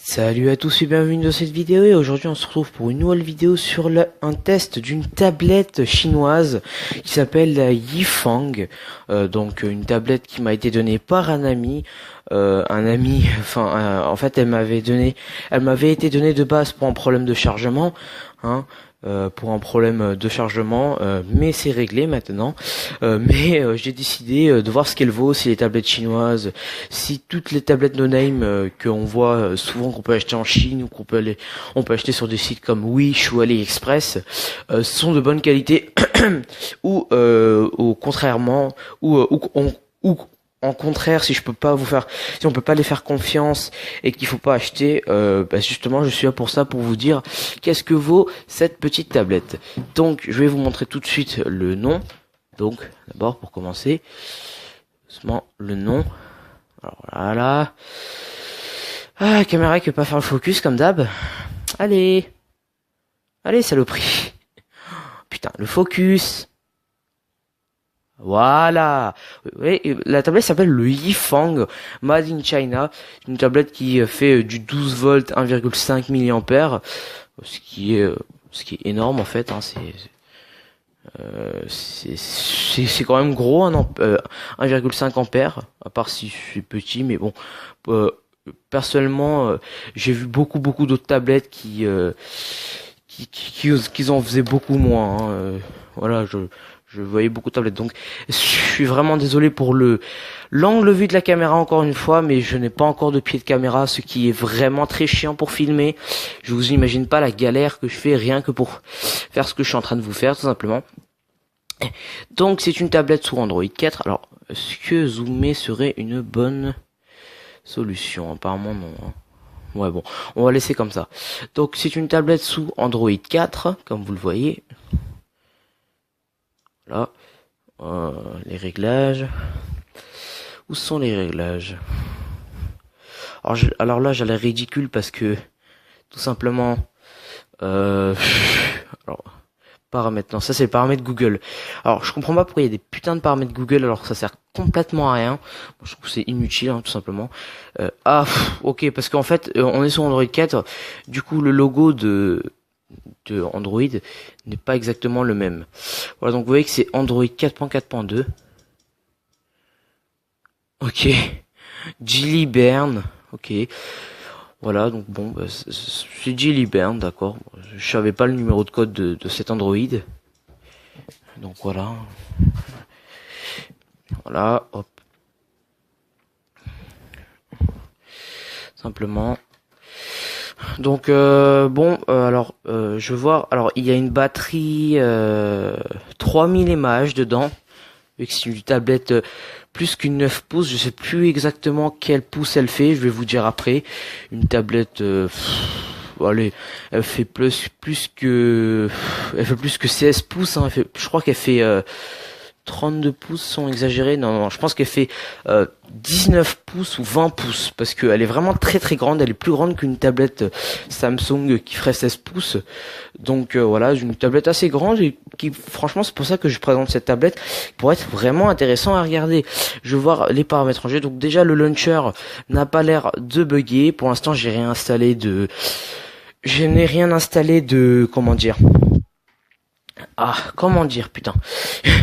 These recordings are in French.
Salut à tous et bienvenue dans cette vidéo et aujourd'hui on se retrouve pour une nouvelle vidéo sur un test d'une tablette chinoise qui s'appelle la Yifang. Donc une tablette qui m'a été donnée par un ami. En fait elle m'avait été donnée de base pour un problème de chargement, hein. Mais c'est réglé maintenant. J'ai décidé de voir ce qu'elle vaut, si les tablettes chinoises, si toutes les tablettes no name qu'on voit souvent qu'on peut acheter en Chine ou on peut acheter sur des sites comme Wish ou AliExpress sont de bonne qualité ou contrairement ou en contraire, si on peut pas les faire confiance et qu'il faut pas acheter, justement, je suis là pour ça, pour vous dire qu'est-ce que vaut cette petite tablette. Donc, je vais vous montrer tout de suite le nom. Donc, d'abord, pour commencer, doucement, le nom. Alors, voilà. Ah, la caméra qui veut pas faire le focus, comme d'hab. Allez, saloperie. Putain, le focus. Voilà. Oui, la tablette s'appelle le Yifang Made in China. Une tablette qui fait du 12 volts 1,5 mAh, ce qui est énorme en fait, hein. C'est quand même gros, 1,5 ampères, à part si c'est petit, mais bon. Personnellement, j'ai vu beaucoup d'autres tablettes qui en faisaient beaucoup moins, hein. Voilà, je voyais beaucoup de tablettes, donc je suis vraiment désolé pour l'angle vu de la caméra encore une fois, mais je n'ai pas encore de pied de caméra, ce qui est vraiment très chiant pour filmer. Je vous imagine pas la galère que je fais rien que pour faire ce que je suis en train de vous faire, tout simplement. Donc c'est une tablette sous Android 4. Alors, est-ce que zoomer serait une bonne solution? Apparemment non, hein. Ouais, bon, on va laisser comme ça. Donc c'est une tablette sous Android 4, comme vous le voyez. Là, les réglages. Où sont les réglages? Alors là, j'ai l'air ridicule parce que tout simplement, alors, paramètres. Non, ça c'est le paramètre Google. Alors, je comprends pas pourquoi il y a des putains de paramètres Google alors que ça sert complètement à rien. Moi, je trouve que c'est inutile, hein, tout simplement. Ok, parce qu'en fait, on est sur Android 4. Du coup, le logo de Android n'est pas exactement le même. Voilà, donc vous voyez que c'est Android 4.4.2. Ok. Jelly Bean. Ok. Voilà, donc bon, c'est Jelly Bean, d'accord. Je savais pas le numéro de code de cet Android. Donc voilà. Voilà, hop. Simplement. Donc je vois, alors il y a une batterie 3000 mAh dedans, vu que c'est une tablette plus qu'une 9 pouces, je sais plus exactement quel pouce elle fait, je vais vous dire après. Une tablette allez, elle fait plus que 16 pouces, hein, je crois qu'elle fait 32 pouces sans exagérer. Non, je pense qu'elle fait 19 pouces ou 20 pouces parce qu'elle est vraiment très grande, elle est plus grande qu'une tablette Samsung qui ferait 16 pouces. Donc voilà, une tablette assez grande et qui franchement, c'est pour ça que je présente cette tablette pour être vraiment intéressant à regarder. Je vais voir les paramètres en jeu. Donc déjà le launcher n'a pas l'air de bugger. Pour l'instant, je n'ai rien installé de comment dire, putain.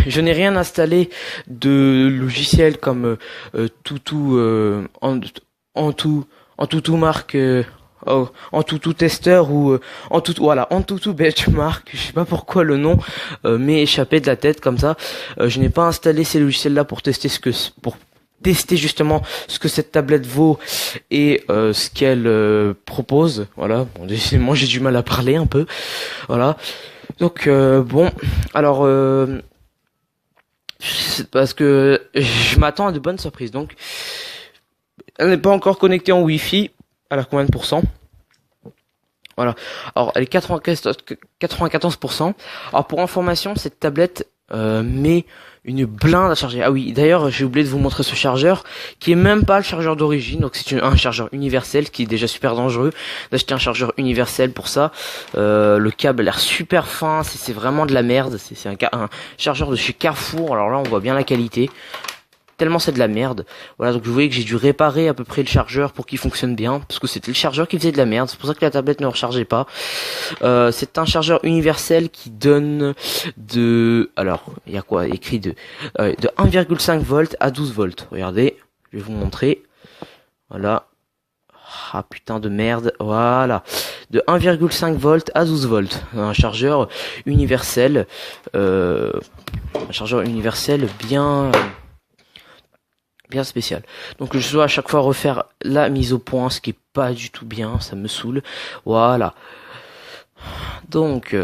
Je n'ai rien installé de logiciel comme Antutu Mark, Antutu Tester ou Antutu Benchmark. Je sais pas pourquoi le nom m'est échappé de la tête comme ça. Je n'ai pas installé ces logiciels-là pour tester justement ce que cette tablette vaut et ce qu'elle propose. Voilà, bon, décidément j'ai du mal à parler un peu. Voilà. Donc c'est parce que je m'attends à de bonnes surprises. Donc elle n'est pas encore connectée en Wi-Fi. Elle a combien de pourcents? Voilà. Alors elle est 94%. Alors pour information, cette tablette met une blinde à charger. Ah oui, d'ailleurs, j'ai oublié de vous montrer ce chargeur, qui est même pas le chargeur d'origine, donc c'est un chargeur universel, qui est déjà super dangereux d'acheter un chargeur universel pour ça. Le câble a l'air super fin, c'est vraiment de la merde, c'est un chargeur de chez Carrefour, alors là on voit bien la qualité. tellement c'est de la merde. Voilà, donc vous voyez que j'ai dû réparer à peu près le chargeur pour qu'il fonctionne bien, parce que c'était le chargeur qui faisait de la merde. C'est pour ça que la tablette ne rechargeait pas. C'est un chargeur universel qui donne alors il y a quoi écrit de 1,5 volts à 12 volts. Regardez, je vais vous montrer. Voilà. Ah putain de merde, voilà. De 1,5 volts à 12 volts. Un chargeur universel. Un chargeur universel bien spécial. Donc je dois à chaque fois refaire la mise au point, ce qui est pas du tout bien, ça me saoule. Voilà. Donc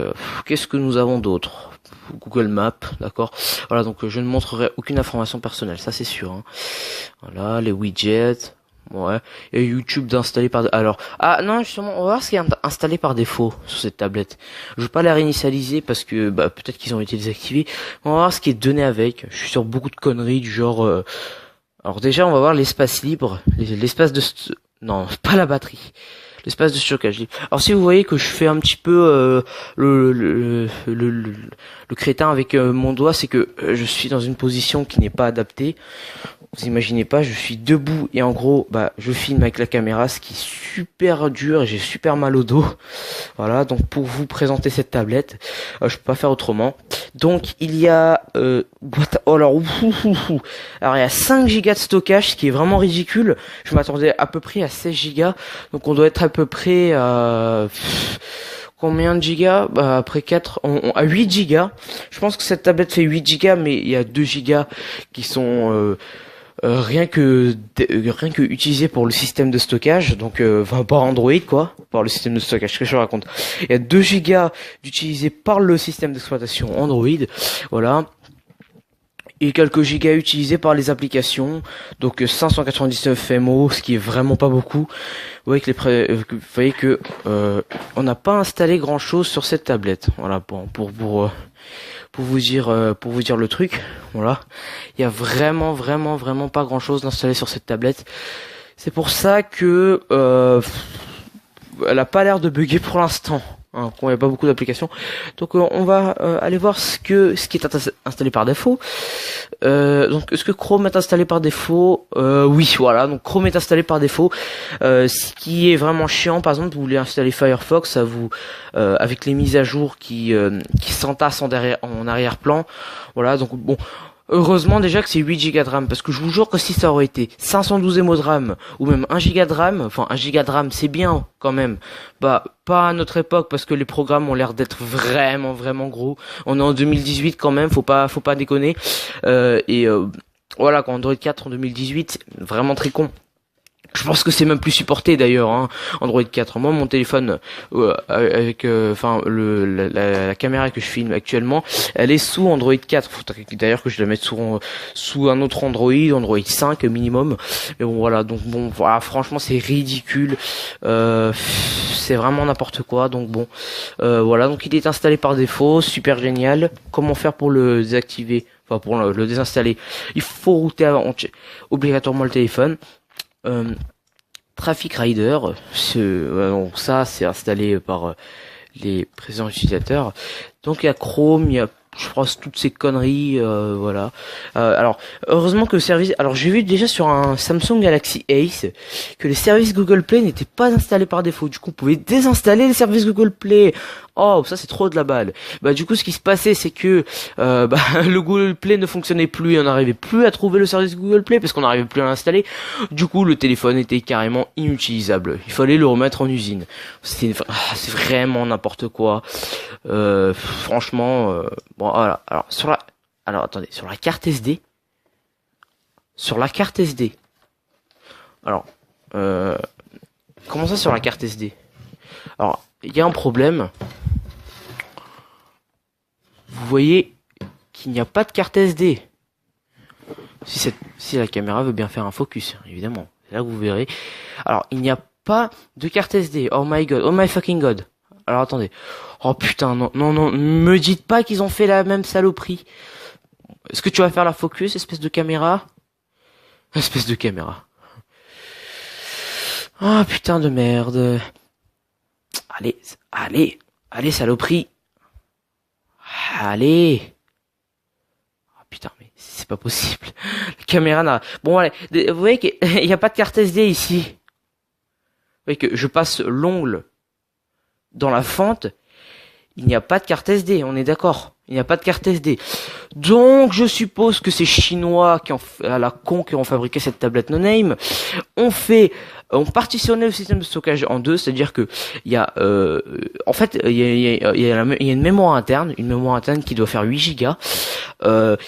qu'est-ce que nous avons d'autre? Google Maps, d'accord. Voilà, donc je ne montrerai aucune information personnelle, ça c'est sûr. Hein. Voilà, les widgets. Ouais, et YouTube d'installer par... Alors, ah non, justement, on va voir ce qui est installé par défaut sur cette tablette. Je veux pas la réinitialiser parce que peut-être qu'ils ont été désactivés. On va voir ce qui est donné avec. Je suis sur beaucoup de conneries du genre... Alors déjà, on va voir l'espace libre, l'espace de... Non, pas la batterie. L'espace de stockage libre. Alors si vous voyez que je fais un petit peu le crétin avec mon doigt, c'est que je suis dans une position qui n'est pas adaptée. Vous imaginez pas, je suis debout et en gros, je filme avec la caméra, ce qui est super dur et j'ai super mal au dos. Voilà, donc pour vous présenter cette tablette, je peux pas faire autrement. Donc il y a, alors il y a 5 Go de stockage, ce qui est vraiment ridicule. Je m'attendais à peu près à 16 Go, donc on doit être à peu près à combien de gigas? Après 4, à 8 gigas. Je pense que cette tablette fait 8 gigas, mais il y a 2 gigas qui sont rien que utilisé pour le système de stockage, donc par Android quoi, par le système de stockage, que je raconte. Il y a 2 gigas d'utilisés par le système d'exploitation Android, voilà. Et quelques gigas utilisés par les applications, donc 599 MO, ce qui est vraiment pas beaucoup. Vous voyez que on n'a pas installé grand chose sur cette tablette. Voilà, pour vous dire le truc. Voilà, il y a vraiment pas grand chose d'installé sur cette tablette. C'est pour ça que elle a pas l'air de bugger pour l'instant. Hein, il n'y a pas beaucoup d'applications. Donc on va aller voir ce qui est installé par défaut. Donc est-ce que Chrome est installé par défaut? Oui, voilà. Donc Chrome est installé par défaut. Ce qui est vraiment chiant, par exemple, vous voulez installer Firefox, ça vous avec les mises à jour qui s'entassent en arrière-plan. Voilà. Donc bon. Heureusement déjà que c'est 8 Go de RAM, parce que je vous jure que si ça aurait été 512 MO de RAM, ou même 1 Go de RAM, enfin 1 Go de RAM c'est bien quand même, pas à notre époque, parce que les programmes ont l'air d'être vraiment gros. On est en 2018 quand même, faut pas déconner, voilà, quand Android 4 en 2018, vraiment très con. Je pense que c'est même plus supporté d'ailleurs, hein, Android 4. Moi, mon téléphone avec, la caméra que je filme actuellement, elle est sous Android 4. Faut d'ailleurs que je la mette sous un autre Android 5 minimum. Mais bon, voilà. Donc bon, voilà. Franchement, c'est ridicule. C'est vraiment n'importe quoi. Donc bon, voilà. Donc il est installé par défaut, super génial. Comment faire pour le désactiver? Enfin, pour le désinstaller, il faut router obligatoirement le téléphone. Traffic Rider, donc ça c'est installé par les présents utilisateurs. Donc il y a Chrome, il y a je pense toutes ces conneries, voilà. Alors heureusement que le service, alors j'ai vu déjà sur un Samsung Galaxy Ace que les services Google Play n'étaient pas installés par défaut. Du coup, on pouvait désinstaller les services Google Play. Oh, ça c'est trop de la balle. Du coup, ce qui se passait, c'est que le Google Play ne fonctionnait plus et on n'arrivait plus à trouver le service Google Play parce qu'on n'arrivait plus à l'installer. Du coup, le téléphone était carrément inutilisable. Il fallait le remettre en usine. C'est vraiment n'importe quoi. Franchement, bon voilà. Alors attendez, sur la carte SD. Alors, comment ça sur la carte SD? Alors, il y a un problème. Vous voyez qu'il n'y a pas de carte SD. Si la caméra veut bien faire un focus, évidemment. C'est là que vous verrez. Alors, il n'y a pas de carte SD. Oh my god. Oh my fucking god. Alors, attendez. Oh putain, non. Me dites pas qu'ils ont fait la même saloperie. Est-ce que tu vas faire la focus, espèce de caméra? Espèce de caméra. Oh putain de merde. Allez, saloperie. Allez. Oh putain, mais C'est pas possible. La caméra n'a... Bon, allez, vous voyez qu'il n'y a pas de carte SD ici. Vous voyez que je passe l'ongle dans la fente. Il n'y a pas de carte SD, on est d'accord. Il n'y a pas de carte SD. Donc, je suppose que ces Chinois qui ont, à la con, qui ont fabriqué cette tablette no name, ont partitionné le système de stockage en deux, c'est-à-dire que il y a, en fait, il y a une mémoire interne, qui doit faire 8 Go.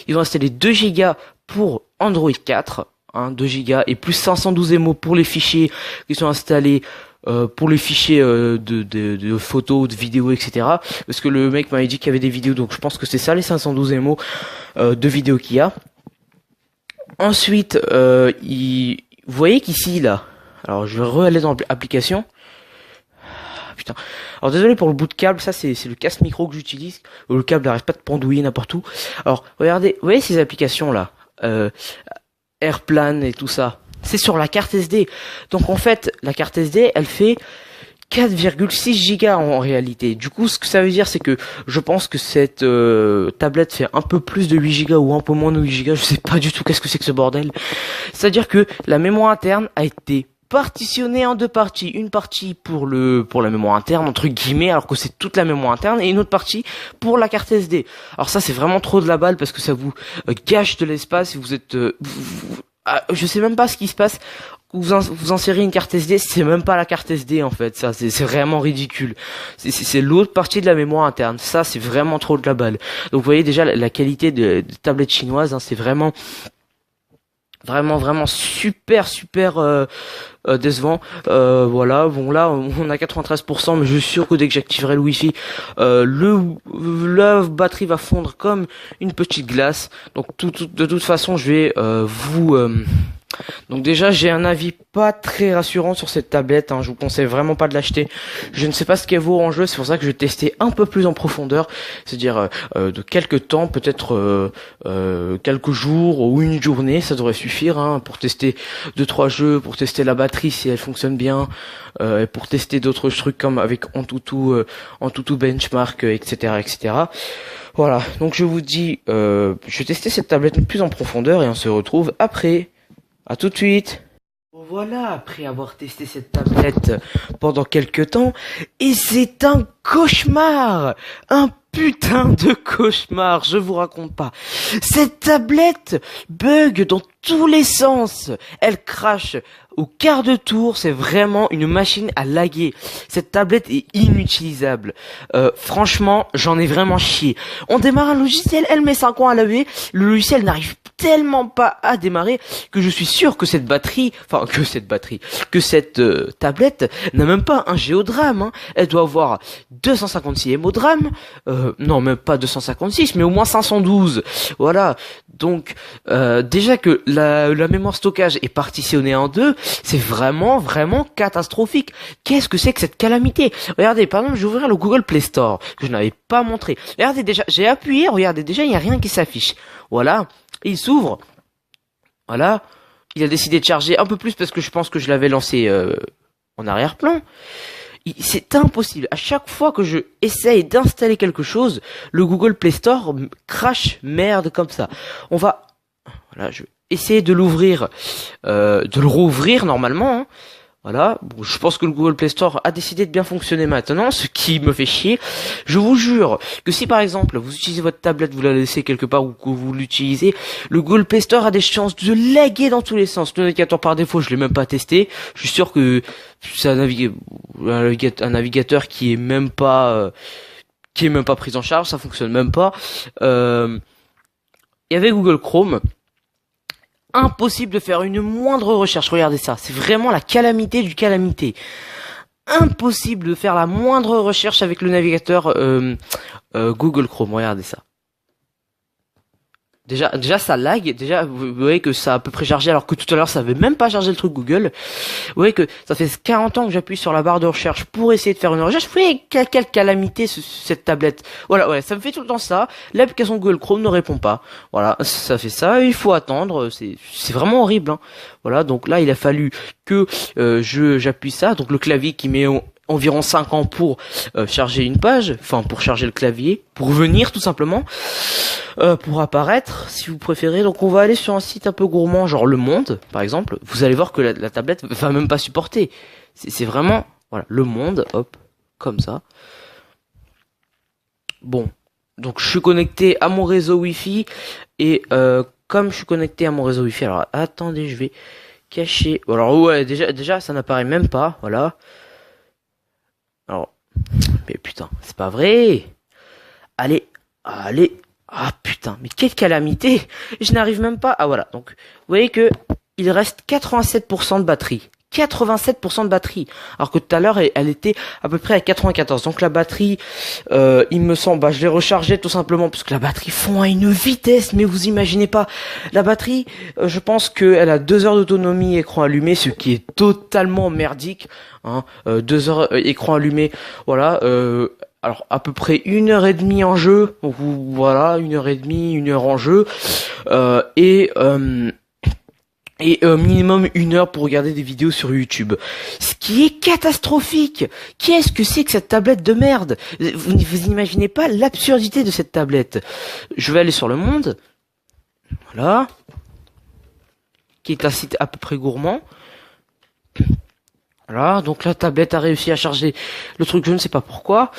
Ils ont installé 2 Go pour Android 4, 2 Go et plus 512 MO pour les fichiers qui sont installés. Pour les fichiers de photos, de vidéos, etc. Parce que le mec m'avait dit qu'il y avait des vidéos, donc je pense que c'est ça les 512 MO de vidéos qu'il y a. Ensuite, vous voyez qu'ici là, alors je vais re-aller dans l'application. Putain. Alors désolé pour le bout de câble, ça c'est le casque micro que j'utilise. Le câble n'arrête pas de pendouiller n'importe où. Alors regardez, vous voyez ces applications là, Airplane et tout ça. C'est sur la carte SD. Donc en fait, la carte SD, elle fait 4,6 Go en réalité. Du coup, ce que ça veut dire, c'est que je pense que cette tablette fait un peu plus de 8 Go ou un peu moins de 8 Go. Je sais pas du tout qu'est-ce que c'est que ce bordel. C'est-à-dire que la mémoire interne a été partitionnée en deux parties. Une partie pour la mémoire interne, entre guillemets, alors que c'est toute la mémoire interne, et une autre partie pour la carte SD. Alors ça, c'est vraiment trop de la balle parce que ça vous gâche de l'espace et vous êtes... je sais même pas ce qui se passe. Vous insérez une carte SD, c'est même pas la carte SD en fait. Ça, c'est vraiment ridicule. C'est l'autre partie de la mémoire interne. Ça, c'est vraiment trop de la balle. Donc, vous voyez déjà la qualité de tablettes chinoises. Hein, c'est vraiment super décevant. Voilà, bon là on a 93%, mais je suis sûr que dès que j'activerai le wifi, la batterie va fondre comme une petite glace. Donc de toute façon je vais donc déjà j'ai un avis pas très rassurant sur cette tablette, hein. Je vous conseille vraiment pas de l'acheter. Je ne sais pas ce qu'elle vaut en jeu, c'est pour ça que je vais tester un peu plus en profondeur, c'est-à-dire de quelques temps, peut-être quelques jours ou une journée, ça devrait suffire, hein, pour tester 2-3 jeux, pour tester la batterie si elle fonctionne bien, et pour tester d'autres trucs comme avec Antutu Benchmark, etc. Voilà, donc je vous dis, je vais tester cette tablette plus en profondeur et on se retrouve après. À tout de suite. Voilà, après avoir testé cette tablette pendant quelques temps, et c'est un cauchemar, un putain de cauchemar, je vous raconte pas. Cette tablette bug dans tous les sens, elle crache au quart de tour, c'est vraiment une machine à laguer. Cette tablette est inutilisable. Franchement, j'en ai vraiment chié. On démarre un logiciel, elle met 5 ans à laver, le logiciel n'arrive tellement pas à démarrer que je suis sûr que cette tablette n'a même pas un Géodrame, hein. Elle doit avoir 256 MO de RAM, non même pas 256, mais au moins 512. Voilà. Donc déjà que la mémoire stockage est partitionnée en deux, c'est vraiment catastrophique. Qu'est-ce que c'est que cette calamité? Regardez, par exemple, je vais ouvrir le Google Play Store que je n'avais pas montré. Regardez déjà, j'ai appuyé, regardez déjà, il n'y a rien qui s'affiche. Voilà. Et il s'ouvre. Voilà. Il a décidé de charger un peu plus parce que je pense que je l'avais lancé en arrière-plan. C'est impossible. À chaque fois que je essaye d'installer quelque chose, le Google Play Store crache merde comme ça. Voilà, je vais essayer de l'ouvrir, de le rouvrir normalement, hein. Voilà, bon, je pense que le Google Play Store a décidé de bien fonctionner maintenant, ce qui me fait chier. Je vous jure que si par exemple vous utilisez votre tablette, vous la laissez quelque part ou que vous l'utilisez, le Google Play Store a des chances de laguer dans tous les sens. Le navigateur par défaut, je l'ai même pas testé. Je suis sûr que c'est un navigateur qui est même pas pris en charge, ça fonctionne même pas. Il y avait Google Chrome. Impossible de faire une moindre recherche. Regardez ça, c'est vraiment la calamité du calamité. Impossible de faire la moindre recherche avec le navigateur Google Chrome. Regardez ça. Déjà ça lag. Déjà vous voyez que ça a à peu près chargé alors que tout à l'heure ça avait même pas chargé le truc Google. Vous voyez que ça fait 40 ans que j'appuie sur la barre de recherche pour essayer de faire une recherche. Vous voyez quelle calamité cette tablette. Voilà, ouais, ça me fait tout le temps ça. L'application Google Chrome ne répond pas. Voilà, ça fait ça. Il faut attendre. C'est vraiment horrible, hein. Voilà, donc là il a fallu que j'appuie ça. Donc le clavier qui met environ 5 ans pour charger une page, enfin pour charger le clavier, pour venir tout simplement, pour apparaître si vous préférez. Donc on va aller sur un site un peu gourmand, genre Le Monde par exemple. Vous allez voir que la tablette va même pas supporter. C'est vraiment, voilà, Le Monde, hop, comme ça. Bon, donc je suis connecté à mon réseau Wi-Fi et comme je suis connecté à mon réseau Wi-Fi, alors attendez, je vais cacher. Alors ouais, déjà ça n'apparaît même pas, voilà. Alors, mais putain, c'est pas vrai. Allez, allez. Ah putain, mais quelle calamité. Je n'arrive même pas. Ah voilà, donc vous voyez que il reste 87% de batterie. 87% de batterie. Alors que tout à l'heure, elle était à peu près à 94. Donc la batterie, il me semble, bah, je l'ai rechargée tout simplement parce que la batterie fond à une vitesse, mais vous imaginez pas. La batterie, je pense qu'elle a 2 heures d'autonomie écran allumé, ce qui est totalement merdique. Hein. 2 heures écran allumé, voilà. Alors à peu près 1h30 en jeu. Donc, voilà, 1h30, 1 heure en jeu. Et minimum 1 heure pour regarder des vidéos sur YouTube. Ce qui est catastrophique. Qu'est-ce que c'est que cette tablette de merde? Vous imaginez pas l'absurdité de cette tablette. Je vais aller sur Le Monde. Voilà. Qui est un site à peu près gourmand. Voilà, donc la tablette a réussi à charger le truc, je ne sais pas pourquoi.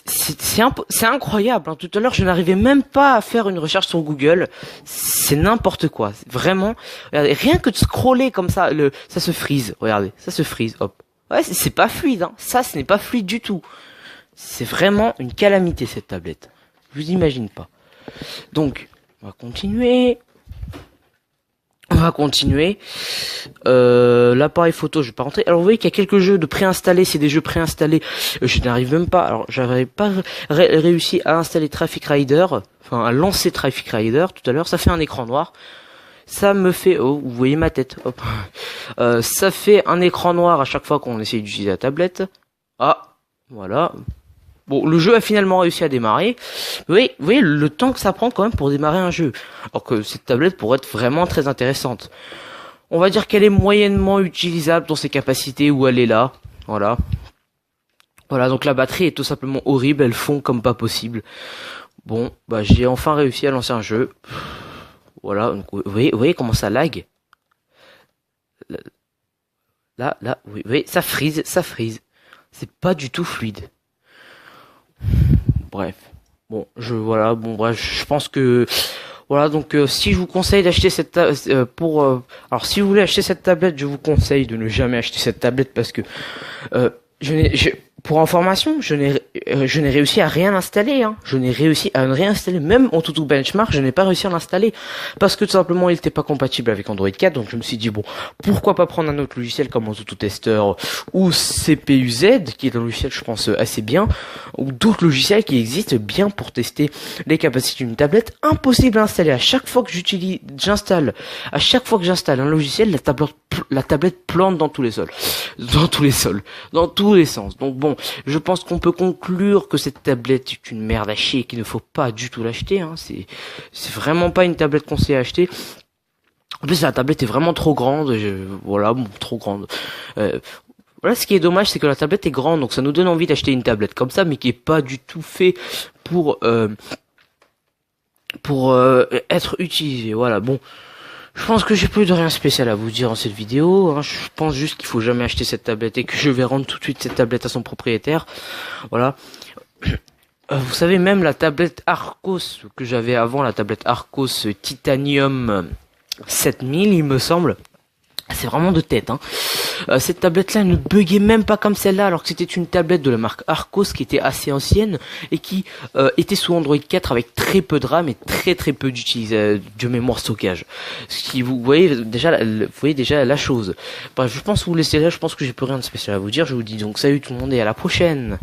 C'est incroyable, hein. Tout à l'heure, je n'arrivais même pas à faire une recherche sur Google. C'est n'importe quoi. Vraiment, regardez, rien que de scroller comme ça, ça se freeze. Regardez, ça se freeze. Hop. Ouais, c'est pas fluide, hein. Ça, ce n'est pas fluide du tout. C'est vraiment une calamité cette tablette. Je vous imagine pas. Donc, on va continuer. L'appareil photo, je vais pas rentrer. Alors vous voyez qu'il y a quelques jeux de préinstallés, c'est des jeux préinstallés. Je n'arrive même pas. Alors j'avais pas réussi à installer Traffic Rider, enfin à lancer Traffic Rider tout à l'heure. Ça fait un écran noir. Ça me fait, oh, vous voyez ma tête. Hop. Ça fait un écran noir à chaque fois qu'on essaye d'utiliser la tablette. Ah, voilà. Bon, le jeu a finalement réussi à démarrer. Oui, vous voyez le temps que ça prend quand même pour démarrer un jeu. Alors que cette tablette pourrait être vraiment très intéressante. On va dire qu'elle est moyennement utilisable dans ses capacités où elle est là. Voilà. Voilà, donc la batterie est tout simplement horrible, elle fond comme pas possible. Bon, bah j'ai enfin réussi à lancer un jeu. Voilà, donc, vous voyez comment ça lag. Là, vous voyez, ça freeze. C'est pas du tout fluide. Bref, bon, je pense que voilà, donc si je vous conseille d'acheter cette alors si vous voulez acheter cette tablette, je vous conseille de ne jamais acheter cette tablette parce que pour information, je n'ai réussi à rien installer, hein. Je n'ai réussi à ne rien installer, même en Antutu Benchmark, je n'ai pas réussi à l'installer parce que tout simplement il n'était pas compatible avec Android 4. Donc je me suis dit bon, pourquoi pas prendre un autre logiciel comme Antutu Tester ou CPUZ, qui est un logiciel je pense assez bien, ou d'autres logiciels qui existent bien pour tester les capacités d'une tablette. Impossible à installer. À chaque fois que j'installe un logiciel, la tablette plante dans tous les sens. Donc bon, je pense qu'on peut conclure que cette tablette est une merde à chier et qu'il ne faut pas du tout l'acheter, hein. C'est vraiment pas une tablette conseillée à acheter. En plus, la tablette est vraiment trop grande. Voilà, bon, trop grande. Voilà, ce qui est dommage, c'est que la tablette est grande, donc ça nous donne envie d'acheter une tablette comme ça, mais qui est pas du tout fait pour être utilisée. Voilà, bon. Je pense que j'ai plus de rien spécial à vous dire dans cette vidéo, hein. Je pense juste qu'il faut jamais acheter cette tablette et que je vais rendre tout de suite cette tablette à son propriétaire. Voilà. Vous savez, même la tablette Arcos que j'avais avant, la tablette Arcos Titanium 7000, il me semble. C'est vraiment de tête, hein. Cette tablette-là ne buguait même pas comme celle-là, alors que c'était une tablette de la marque Arcos qui était assez ancienne et qui était sous Android 4 avec très peu de RAM et très peu de mémoire stockage. Ce qui vous voyez déjà la chose. Bref, je pense vous laisser là. Je pense que j'ai plus rien de spécial à vous dire. Je vous dis donc salut tout le monde et à la prochaine.